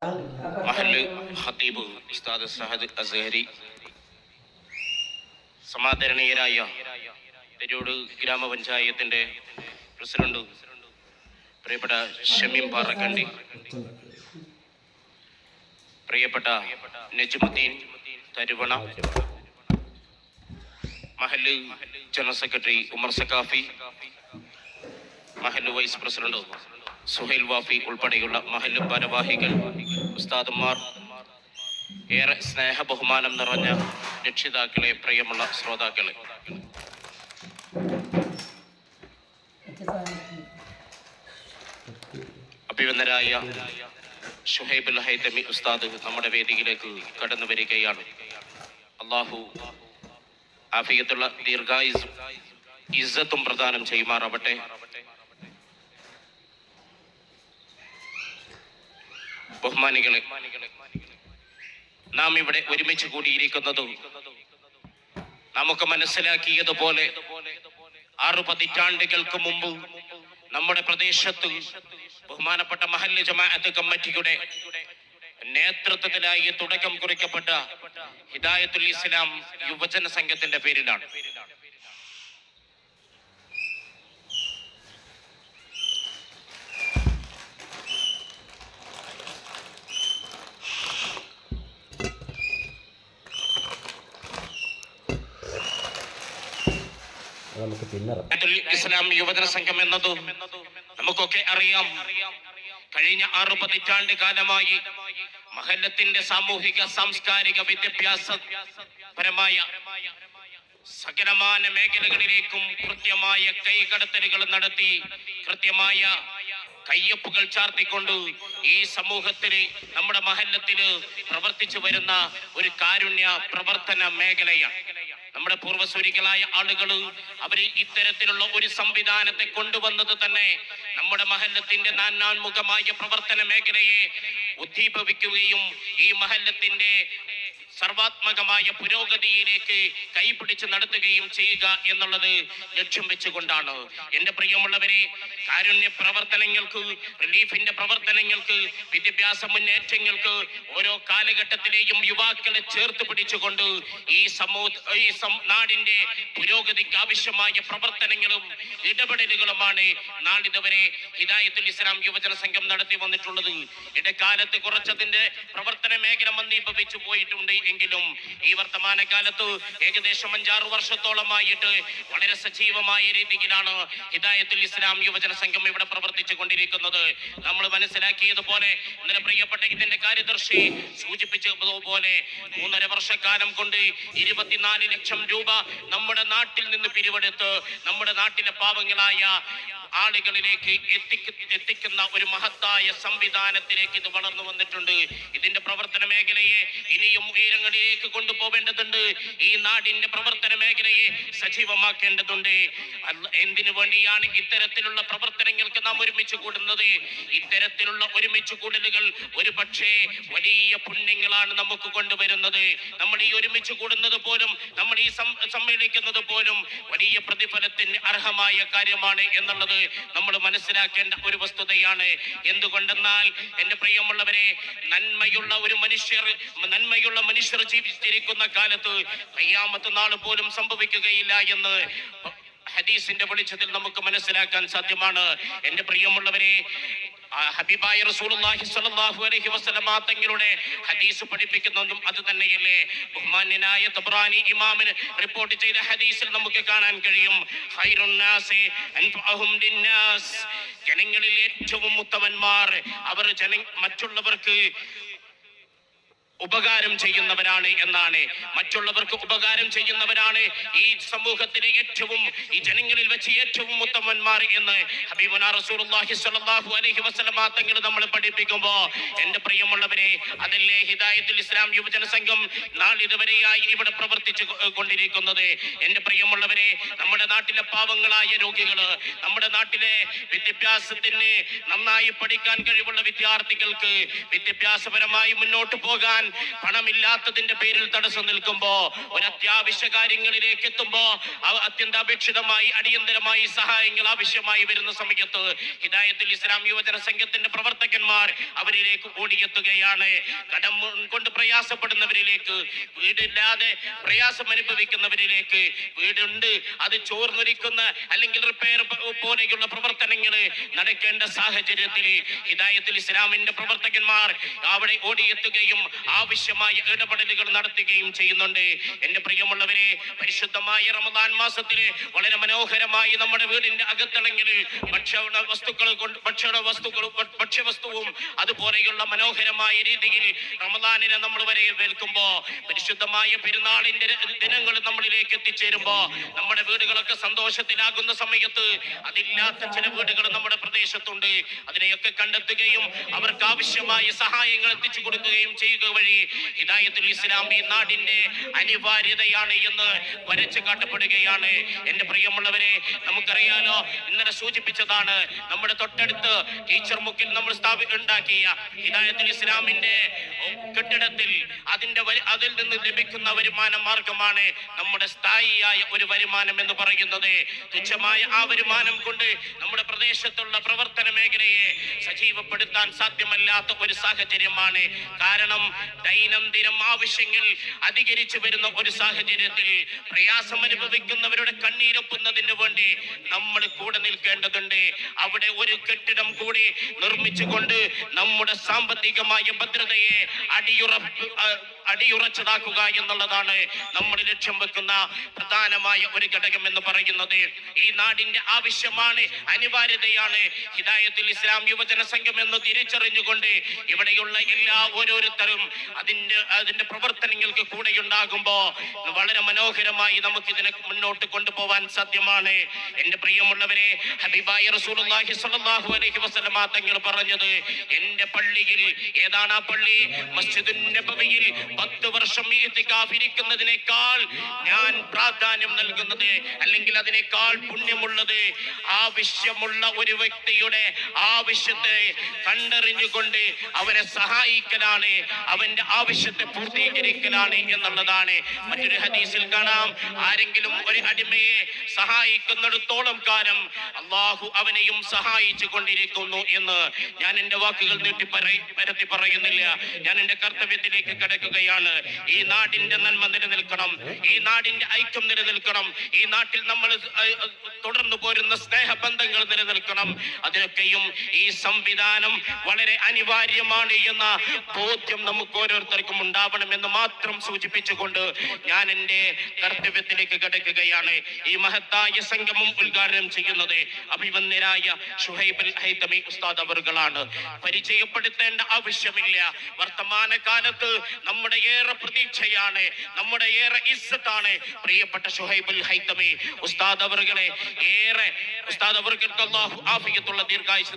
മഹല്ല് ഖത്തീബ് ഉസ്താദ് സഹദ് അസ്ഹരി, സമാദരണീയരായ തെരൂട് ഗ്രാമപഞ്ചായത്തിന്റെ പ്രസിഡന്റ് പ്രിയപ്പെട്ട ഷമീം പാറക്കണ്ടി, പ്രിയപ്പെട്ട നജ്മുദ്ദീൻ തരുവണ, മഹല്ല് ജനറൽ സെക്രട്ടറി ഉമർ സഖാഫി, മഹല്ല് വൈസ് പ്രസിഡന്റ് സുഹൈൽ വാഫി ഉൾപ്പെടെയുള്ള മഹല്ല് ഭാരവാഹികൾ, ഉസ്താദന്മാർ, ഏറെ സ്നേഹ ബഹുമാനം നിറഞ്ഞ രക്ഷിതാക്കളെ, പ്രിയമുള്ള ശ്രോതാക്കളെ, അഭിവന്ദരായ ഷുഹൈബുൽ ഹൈതമി ഉസ്താദ് നമ്മുടെ വേദിയിലേക്ക് കടന്നു വരികയാണ്. അള്ളാഹു ആഫിയത്തുള്ള ദീർഘായുസ്സും ഇസ്സത്തും പ്രദാനം ചെയ്യുമാറാവട്ടെ. ബഹുമാനികളെ, നാം ഇവിടെ ഒരുമിച്ച് കൂടിയിരിക്കുന്നത് നമുക്ക് മനസ്സിലാക്കിയതുപോലെ 6 പതിറ്റാണ്ടുകൾക്ക് മുമ്പ് നമ്മുടെ പ്രദേശത്ത് ബഹുമാനപ്പെട്ട മഹല്ല് ജമാഅത്ത് കമ്മിറ്റിയുടെ നേതൃത്വത്തിലായി തുടക്കം കുറിക്കപ്പെട്ട ഹിദായത്തുൽ ഇസ്ലാം യുവജന സംഘത്തിന്റെ പേരിലാണ്. ഇസ്ലാം യുവജന സംഘം എന്നത് നമുക്കൊക്കെ അറിയാം. കഴിഞ്ഞ 6 പതിറ്റാണ്ട് കാലമായി മഹല്ലത്തിന്റെ സാമൂഹിക സാംസ്കാരിക വിദ്യാഭ്യാസപരമായ സകലമാന മേഖലകളിലേക്കും കൃത്യമായ കൈകടത്തലുകൾ നടത്തി, കൃത്യമായ കയ്യൊപ്പുകൾ ചാർത്തിക്കൊണ്ട് ഈ സമൂഹത്തില്, നമ്മുടെ മഹല്ലത്തില് പ്രവർത്തിച്ചു വരുന്ന ഒരു കാരുണ്യ പ്രവർത്തന മേഖലയാണ്. നമ്മുടെ പൂർവ്വസൂരികളായ ആളുകൾ അവര് ഇത്തരത്തിലുള്ള ഒരു സംവിധാനത്തെ കൊണ്ടുവന്നത് തന്നെ നമ്മുടെ മഹല്ലത്തിന്റെ നാനാൻമുഖമായ പ്രവർത്തന മേഖലയെ ഉദ്ദീപിക്കുകയും ഈ മഹല്ലത്തിന്റെ സർവാത്മകമായ പുരോഗതിയിലേക്ക് കൈപിടിച്ച് നടത്തുകയും ചെയ്യുക എന്നുള്ളത് ലക്ഷ്യം വെച്ചുകൊണ്ടാണ്. എന്റെ പ്രിയമുള്ളവരെ, കാരുണ്യ പ്രവർത്തനങ്ങൾക്ക്, റിലീഫിന്റെ പ്രവർത്തനങ്ങൾക്ക്, വിദ്യാഭ്യാസ മുന്നേറ്റങ്ങൾക്ക് ഓരോ കാലഘട്ടത്തിലെയും യുവാക്കളെ ചേർത്ത് പിടിച്ചുകൊണ്ട് ഈ നാടിന്റെ പുരോഗതിക്ക് ആവശ്യമായ പ്രവർത്തനങ്ങളും ഇടപെടലുകളുമാണ് നാളിതുവരെ ഹിദായത്തുൽ ഇസ്ലാം യുവജന സംഘം നടത്തി വന്നിട്ടുള്ളത്. ഇടക്കാലത്ത് കുറച്ചതിന്റെ പ്രവർത്തന മേഖല മന്ദീഭവിച്ചു പോയിട്ടുണ്ട്. എങ്കിലും ഈ വർത്തമാന കാലത്ത് ഏകദേശം 5-6 വർഷത്തോളമായിട്ട് വളരെ സജീവമായ രീതിയിലാണ് ഹിദായത്തുൽ ഇസ്ലാം യുവജന സംഘം ഇവിടെ പ്രവർത്തിച്ചു കൊണ്ടിരിക്കുന്നത്. നമ്മൾ മനസ്സിലാക്കിയതുപോലെ ഇന്നലെ പ്രിയപ്പെട്ട ഇതിന്റെ കാര്യദർശി സൂചിപ്പിച്ചതുപോലെ 3.5 വർഷക്കാലം കൊണ്ട് 24 ലക്ഷം രൂപ നമ്മുടെ നാട്ടിൽ നിന്ന് പിരിവെടുത്ത് നമ്മുടെ നാട്ടിലെ പാവങ്ങളായ ആളുകളിലേക്ക് എത്തിക്കുന്ന ഒരു മഹത്തായ സംവിധാനത്തിലേക്ക് ഇത് വളർന്നു വന്നിട്ടുണ്ട്. ഇതിന്റെ പ്രവർത്തന മേഖലയെ ഇനിയും ഉയരങ്ങളിലേക്ക് കൊണ്ടുപോവേണ്ടതുണ്ട്. ഈ നാടിന്റെ പ്രവർത്തന മേഖലയെ സജീവമാക്കേണ്ടതുണ്ട്. എന്തിനു വേണ്ടിയാണ് ഇത്തരത്തിലുള്ള പ്രവർത്തനങ്ങൾക്ക് നാം ഒരുമിച്ച് കൂടുന്നത്? ഇത്തരത്തിലുള്ള ഒരുമിച്ച് കൂടലുകൾ ഒരു പക്ഷേ വലിയ പുണ്യങ്ങളാണ് നമുക്ക് കൊണ്ടുവരുന്നത്. നമ്മൾ ഈ ഒരുമിച്ച് കൂടുന്നത് പോലും, നമ്മൾ ഈ സമ്മേളിക്കുന്നത് പോലും വലിയ പ്രതിഫലത്തിന് അർഹമായ കാര്യമാണ് എന്നുള്ളത് നമ്മൾ മനസ്സിലാക്കേണ്ട ഒരു വസ്തുതയാണ്. എന്തുകൊണ്ടെന്നാൽ എന്റെ പ്രിയമുള്ളവരെ, നന്മയുള്ള മനുഷ്യർ ജീവിച്ചിരിക്കുന്ന കാലത്ത് ഖിയാമത്ത് നാൾ പോലും സംഭവിക്കുകയില്ല എന്ന് ഹദീസിന്റെ വെളിച്ചത്തിൽ നമുക്ക് മനസ്സിലാക്കാൻ സാധ്യമാണ്. എന്റെ പ്രിയമുള്ളവരെ, ഹബീബായ റസൂലുള്ളാഹി സ്വല്ലല്ലാഹു അലൈഹി വസല്ലമ തങ്ങളുടെ ഹദീസ് പഠിപ്പിക്കുന്നതും അത് തന്നെയല്ലേ. ബഹുമാന്യനായ തബ്രാനി ഇമാമിന് റിപ്പോർട്ട് ചെയ്ത ഹദീസിൽ നമുക്ക് കാണാൻ കഴിയും, ഖൈറുൻ നാസി അൻഫഅഹും ലിന്നാസ്, ജനങ്ങളിൽ ഏറ്റവും ഉത്തമന്മാർ അവർ മറ്റുള്ളവർക്ക് ഉപകാരം ചെയ്യുന്നവരാണ് എന്നാണ്. മറ്റുള്ളവർക്ക് ഉപകാരം ചെയ്യുന്നവരാണ് ഈ സമൂഹത്തിലെ ഈ ജനങ്ങളിൽ വെച്ച് ഏറ്റവും ഉത്തമന്മാർ എന്ന് ഹബീബുനാ റസൂലുള്ളാഹി സ്വല്ലല്ലാഹു അലൈഹി വസല്ലമ തങ്ങൾ നമ്മൾ പഠിപ്പിക്കുമ്പോൾ എന്റെ പ്രിയമുള്ളവരെ, അതല്ലേ ഹിദായത്തുൽ ഇസ്ലാം യുവജന സംഘം നാളിതുവരെയായി ഇവിടെ പ്രവർത്തിച്ചു കൊണ്ടിരിക്കുന്നത്. എന്റെ പ്രിയമുള്ളവരെ, നമ്മുടെ നാട്ടിലെ പാവങ്ങളായ രോഗികള്, നമ്മുടെ നാട്ടിലെ വിദ്യാഭ്യാസത്തിന് നന്നായി പഠിക്കാൻ കഴിവുള്ള വിദ്യാർത്ഥികൾക്ക് വിദ്യാഭ്യാസപരമായി മുന്നോട്ട് പോകാൻ പണമില്ലാത്തതിന്റെ പേരിൽ തടസ്സം നിൽക്കുമ്പോ, ഒരു അത്യാവശ്യ കാര്യങ്ങളിലേക്ക് എത്തുമ്പോ, അത്യന്താപേക്ഷിതമായി അടിയന്തരമായി സഹായങ്ങൾ ആവശ്യമായി വരുന്ന സമയത്ത് ഹിദായത്തുൽ ഇസ്ലാം യുവജന സംഘത്തിന്റെ പ്രവർത്തകന്മാർ അവരിലേക്ക് ഓടിയെത്തുകയാണ്. കടം കൊണ്ട് പ്രയാസപ്പെടുന്നവരിലേക്ക്, വീടില്ലാതെ പ്രയാസം അനുഭവിക്കുന്നവരിലേക്ക്, വീടുണ്ട് അത് ചോർന്നൊലിക്കുന്ന അല്ലെങ്കിൽ റിപ്പയർ പോലെയുള്ള പ്രവർത്തനങ്ങൾ നടക്കേണ്ട സാഹചര്യത്തിൽ ഹിദായത്തുൽ ഇസ്ലാമിന്റെ പ്രവർത്തകന്മാർ അവിടെ ഓടിയെത്തുകയും ആവശ്യമായ ഇടപെടലുകൾ നടത്തുകയും ചെയ്യുന്നുണ്ട്. എന്റെ പ്രിയമുള്ളവരെ, പരിശുദ്ധമായ റമദാൻ മാസത്തില് വളരെ മനോഹരമായി നമ്മുടെ വീടിന്റെ അകത്തളങ്ങളിൽ ഭക്ഷ്യവസ്തുവും അതുപോലെയുള്ള മനോഹരമായ രീതിയിൽ റമദാനിനെ നമ്മൾ വരവേൽക്കുമ്പോ, പരിശുദ്ധമായ പെരുന്നാളിന്റെ ദിനങ്ങൾ നമ്മളിലേക്ക് എത്തിച്ചേരുമ്പോ, നമ്മുടെ വീടുകളൊക്കെ സന്തോഷത്തിലാകുന്ന സമയത്ത് അതില്ലാത്ത ചില വീടുകൾ നമ്മുടെ പ്രദേശത്തുണ്ട്. അതിനെയൊക്കെ കണ്ടെത്തുകയും അവർക്ക് ആവശ്യമായ സഹായങ്ങൾ എത്തിച്ചു കൊടുക്കുകയും ചെയ്യുക വഴി ഹിദായത്തുൽ ഇസ്ലാം ഈ നാടിന്റെ അനിവാര്യതയാണ് എന്ന് വരച്ചു കാട്ടപ്പെടുകയാണ്. എന്റെ പ്രിയമുള്ളവരെ, നമുക്കറിയാലോ, ഇന്നലെ സൂചിപ്പിച്ചതാണ്, നമ്മുടെ തൊട്ടടുത്ത് ടീച്ചർ മുക്കിൽ നമ്മൾ ഉണ്ടാക്കിയ ഹിദായത്തുൽ ഇസ്ലാമിന്റെ കെട്ടിടത്തിൽ അതിൽ നിന്ന് ലഭിക്കുന്ന വരുമാന മാർഗമാണ് നമ്മുടെ സ്ഥായിയായ ഒരു വരുമാനം എന്ന് പറയുന്നത്. തുച്ഛമായ ആ വരുമാനം കൊണ്ട് നമ്മുടെ പ്രദേശത്തുള്ള പ്രവർത്തന മേഖലയെ സജീവപ്പെടുത്താൻ സാധ്യമല്ലാത്ത ഒരു സാഹചര്യമാണ്. കാരണം ദൈനംദിനം ആവശ്യങ്ങൾ അധികരിച്ചു വരുന്ന ഒരു സാഹചര്യത്തിൽ പ്രയാസം അനുഭവിക്കുന്നവരുടെ കണ്ണീരൊപ്പുന്നതിന് വേണ്ടി നമ്മൾ കൂടെ നിൽക്കേണ്ടതുണ്ട്. അവിടെ ഒരു കെട്ടിടം കൂടി നിർമ്മിച്ചുകൊണ്ട് നമ്മുടെ സാമ്പത്തികമായ ഭദ്രതയെ അടിയുറച്ചതാക്കുക എന്നുള്ളതാണ് നമ്മൾ ലക്ഷ്യം വെക്കുന്ന പ്രധാനമായ ഒരു ഘടകം എന്ന് പറയുന്നത്. ഈ നാടിന്റെ ആവശ്യമാണ്, അനിവാര്യതയാണ് ഹിദായത്തുൽ ഇസ്ലാം യുവജന സംഘം എന്ന് തിരിച്ചറിഞ്ഞുകൊണ്ട് ഇവിടെയുള്ള ഓരോരുത്തരും അതിന്റെ പ്രവർത്തനങ്ങൾക്ക് കൂടെയുണ്ടാകുമ്പോ വളരെ മനോഹരമായി നമുക്കിതിനെ മുന്നോട്ട് കൊണ്ടുപോകാൻ സാധ്യമാണ്. എന്റെ പ്രിയമുള്ളവരെ, ഹബീബായ റസൂലുള്ളാഹി സ്വല്ലല്ലാഹു അലൈഹി വസല്ലമ തങ്ങൾ പറഞ്ഞത്, എന്റെ പള്ളിയിൽ, ഏതാണ് ആ പള്ളി? മസ്ജിദുൻ നബവിയിൽ 10 വർഷം ഇഅ്തികാഫ് ഇരിക്കുന്നതിനേക്കാൾ ഞാൻ പ്രാധാന്യം നൽകുന്നത്, അല്ലെങ്കിൽ അതിനേക്കാൾ പുണ്യമുള്ളത്, ആവശ്യമുള്ള ഒരു വ്യക്തിയുടെ ആവശ്യത്തെ കണ്ടറിഞ്ഞുകൊണ്ട് അവനെ സഹായിക്കലാണ്, അവന്റെ ആവശ്യത്തെ പൂർത്തീകരിക്കലാണ് എന്നുള്ളതാണ്. മറ്റൊരു ഹദീസിൽ കാണാം, ആരെങ്കിലും ഒരു അടിമയെ സഹായിക്കുന്നിടത്തോളം കാലം അള്ളാഹു അവനെയും സഹായിച്ചു കൊണ്ടിരിക്കുന്നു എന്ന്. ഞാൻ എന്റെ വാക്കുകൾ പരത്തി പറയുന്നില്ല, ഞാൻ എന്റെ കർത്തവ്യത്തിലേക്ക് കടക്കുകയാണ്. ഈ നാടിന്റെ നന്മ നിലനിൽക്കണം, ഈ നാടിന്റെ ഐക്യം നിലനിൽക്കണം, ഈ നാട്ടിൽ നമ്മൾ തുടർന്നു പോരുന്ന സ്നേഹബന്ധങ്ങൾ നിലനിൽക്കണം. അതിനൊക്കെയും ഈ സംവിധാനം വളരെ അനിവാര്യമാണ് എന്ന ബോധ്യം നമുക്ക് ഓരോരുത്തർക്കും ഉണ്ടാവണമെന്ന് മാത്രം സൂചിപ്പിച്ചുകൊണ്ട് ഞാൻ എന്റെ കർത്തവ്യത്തിലേക്ക് കടക്കുകയാണ്. ഈ മഹത്തായ സംഗമം ഉദ്ഘാടനം ചെയ്യുന്നത് അഭിവന്ദനായ ഷുഹൈബുൽ ഹൈതമി ഉസ്താദ് അവറുകളാണ്. പരിചയപ്പെടുത്തേണ്ട ആവശ്യമില്ല. വർത്തമാന കാലത്ത് നമ്മുടെ ഏറെ പ്രതീക്ഷയാണ്, നമ്മുടെ ഏറെ ഇസ്സത്താണ് പ്രിയപ്പെട്ട ഷുഹൈബുൽ ഹൈതമി ഉസ്താദ് അവറുകളെ. ഉസ്താദ് അവർക്ക് അല്ലാഹു ആഫിയത്തുള്ള ദീർഘായുസ്സ്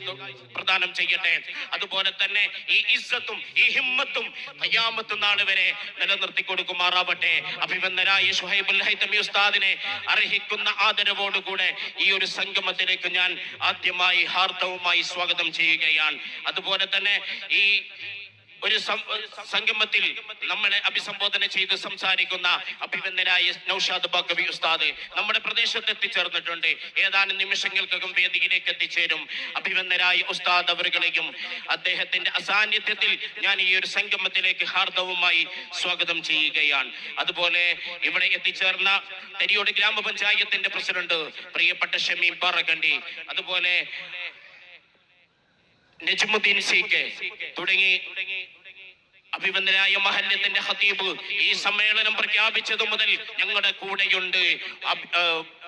പ്രദാനം ചെയ്യട്ടെ. അതുപോലെ തന്നെ ഈ ഇസ്സത്തും ഈ ഹിമ്മത്തും ഖിയാമത്ത് നാൾ വരെ നിലനിർത്തി കൊടുക്കുമാറാവട്ടെ. അഭിവന്ദനായ ഷുഹൈബുൽ ഹൈതമി ഉസ്താദിനെ അർഹിക്കുന്ന ആദരവോടുകൂടെ ഈ ഒരു സംഗമത്തിലേക്ക് ഞാൻ ആദ്യമായി ഹാർദവുമായി സ്വാഗതം ചെയ്യുകയാണ്. അതുപോലെ തന്നെ ഈ ഒരു സംഗമത്തിൽ നമ്മളെ അഭിസംബോധന ചെയ്ത് സംസാരിക്കുന്ന അഭിവന്ദനായ നൗഷാദ് ബാക്കവി ഉസ്താദ് നമ്മുടെ പ്രദേശത്ത് എത്തിച്ചേർന്നിട്ടുണ്ട്. ഏതാനും നിമിഷങ്ങൾക്കകം വേദിയിലേക്ക് എത്തിച്ചേരും. അഭിവന്ദനായ ഉസ്താദ് അവരുകളെയും അദ്ദേഹത്തിന്റെ അസാന്നിധ്യത്തിൽ ഞാൻ ഈ ഒരു സംഗമത്തിലേക്ക് ഹാർദവുമായി സ്വാഗതം ചെയ്യുകയാണ്. അതുപോലെ ഇവിടെ എത്തിച്ചേർന്ന തെരിയോട് ഗ്രാമപഞ്ചായത്തിന്റെ പ്രസിഡന്റ് പ്രിയപ്പെട്ട ഷമീം പാറക്കണ്ടി, അതുപോലെ നജ്മുദ്ദീൻ സി.കെ തുടങ്ങി അഭിവന്ദനായ മഹല്ലത്തിന്റെ ഖതീബ് ഈ സമ്മേളനം പ്രഖ്യാപിച്ചതു മുതൽ ഞങ്ങളുടെ കൂടെയുണ്ട്.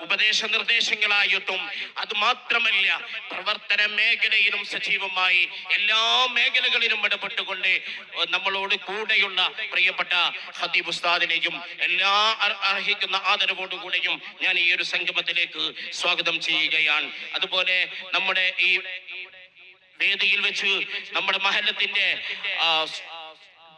ഉപദേശ നിർദ്ദേശങ്ങളായിട്ടും അത് മാത്രമല്ല പ്രവർത്തന മേഖലയിലും സജീവമായി എല്ലാ മേഖലകളിലും ഇടപെട്ടുകൊണ്ട് നമ്മളോട് കൂടെയുള്ള പ്രിയപ്പെട്ട ഖതീബ് ഉസ്താദിനെയും എല്ലാ അർഹിക്കുന്ന ആദരവോടുകൂടെയും ഞാൻ ഈ ഒരു സംഗമത്തിലേക്ക് സ്വാഗതം ചെയ്യുകയാണ്. അതുപോലെ നമ്മുടെ ഈ വേദിയിൽ വെച്ച് നമ്മുടെ മഹല്ലത്തിന്റെ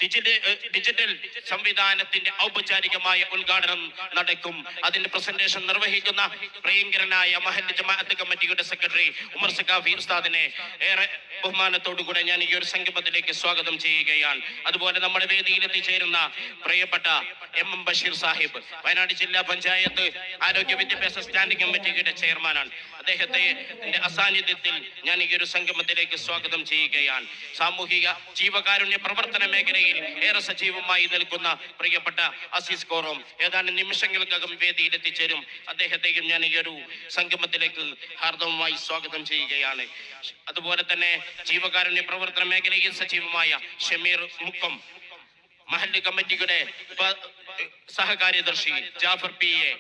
ഡിജിറ്റൽ സംവിധാനത്തിന്റെ ഔപചാരികമായ ഉദ്ഘാടനം നടക്കും. അതിന്റെ പ്രസന്റേഷൻ നിർവഹിക്കുന്ന പ്രിയങ്കരനായ മഹല്ല് ജമാഅത്ത് കമ്മിറ്റിയുടെ സെക്രട്ടറി ഉമർ സഖാഫി ഉസ്താദിനെ ഏറെ ബഹുമാനത്തോടുകൂടെ ഞാൻ ഈ ഒരു സംഗമത്തിലേക്ക് സ്വാഗതം ചെയ്യുകയാണ്. അതുപോലെ നമ്മുടെ വേദിയിൽ എത്തിച്ചേരുന്ന പ്രിയപ്പെട്ട എം ബഷീർ സാഹിബ്, വയനാട് ജില്ലാ പഞ്ചായത്ത് ആരോഗ്യ വിദ്യാഭ്യാസ സ്റ്റാൻഡിംഗ് കമ്മിറ്റിയുടെ ചെയർമാനാണ്. അദ്ദേഹത്തെ അസാന്നിധ്യത്തിൽ ഞാൻ ഈ ഒരു സംഗമത്തിലേക്ക് സ്വാഗതം ചെയ്യുകയാണ്. സാമൂഹിക ജീവകാരുണ്യ പ്രവർത്തന മേഖലയിൽ ഏറെ സജീവമായി നിൽക്കുന്ന പ്രിയപ്പെട്ട അസീസ് കോറോം ഏതാനും നിമിഷങ്ങൾക്കകം വേദിയിൽ എത്തിച്ചേരും. അദ്ദേഹത്തെയും ഞാൻ ഈ ഒരു സംഗമത്തിലേക്ക് ഹാർദവമായി സ്വാഗതം ചെയ്യുകയാണ്. അതുപോലെ തന്നെ ജീവകാരുണ്യ പ്രവർത്തന മേഖലയിൽ സജീവമായ ഷമീർ മുക്കം, മഹല്ല് കമ്മിറ്റിയുടെ സഹകാര്യദർശി ജാഫർ PA,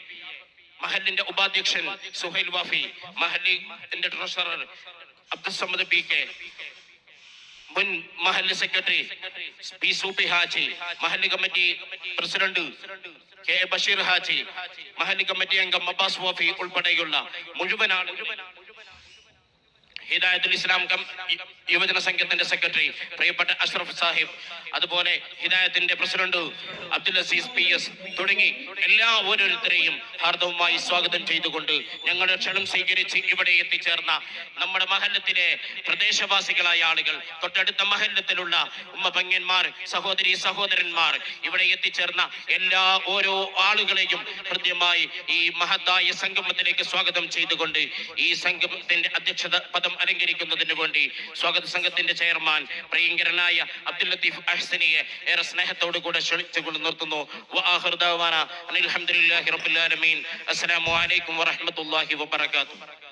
മഹല്ലിന്റെ ഉപാധ്യക്ഷൻ സുഹൈൽ വാഫി, മഹല്ലിന്റെ ട്രഷറർ അബ്ദുൽ സമദ് PK, മുൻ മഹല്ല് സെക്രട്ടറി പി സൂപ്പി ഹാജി, മഹല്ല് committee president K Basheer Haji, മഹല്ല് കമ്മിറ്റി അംഗം അബ്ബാസ് വാഫി ഉൾപ്പെടെയുള്ള മുഴുവൻ ആളുകളും, ഹിദായത്തുൽ ഇസ്ലാം യുവജന സംഘത്തിന്റെ സെക്രട്ടറി പ്രിയപ്പെട്ട അഷ്റഫ് സാഹിബ്, അതുപോലെ ഹിദായത്തിന്റെ പ്രസിഡന്റ് അബ്ദുൽ അസീസ് PS തുടങ്ങി ഓരോരുത്തരെയും ഹാർദവമായി സ്വാഗതം ചെയ്തുകൊണ്ട് ഞങ്ങളുടെ ക്ഷണം സ്വീകരിച്ച് ഇവിടെ എത്തിച്ചേർന്ന നമ്മുടെ മഹല്ലത്തിലെ പ്രദേശവാസികളായ ആളുകൾ, തൊട്ടടുത്ത മഹല്ലത്തിലുള്ള ഉമ്മപങ്ങന്മാർ, സഹോദരി സഹോദരന്മാർ, ഇവിടെ എത്തിച്ചേർന്ന ഓരോ ആളുകളെയും ഹൃദ്യമായി ഈ മഹത്തായ സംഗമത്തിലേക്ക് സ്വാഗതം ചെയ്തുകൊണ്ട് ഈ സംഗമത്തിന്റെ അധ്യക്ഷത പദം അലങ്കരിക്കുന്നതിന് വേണ്ടി സ്വാഗത സംഘത്തിന്റെ ചെയർമാൻ പ്രിയങ്കരനായ അബ്ദുൽ ലത്തീഫ് അഹ്സനിയെ ഏറെ സ്നേഹത്തോടു കൂടെ ക്ഷണിച്ചുകൊണ്ട് നിർത്തുന്നു. അൽഹംദുലില്ലാഹി റബ്ബിൽ ആലമീൻ. അസ്സലാമു അലൈക്കും വറഹ്മത്തുള്ളാഹി വബറകാതുഹു.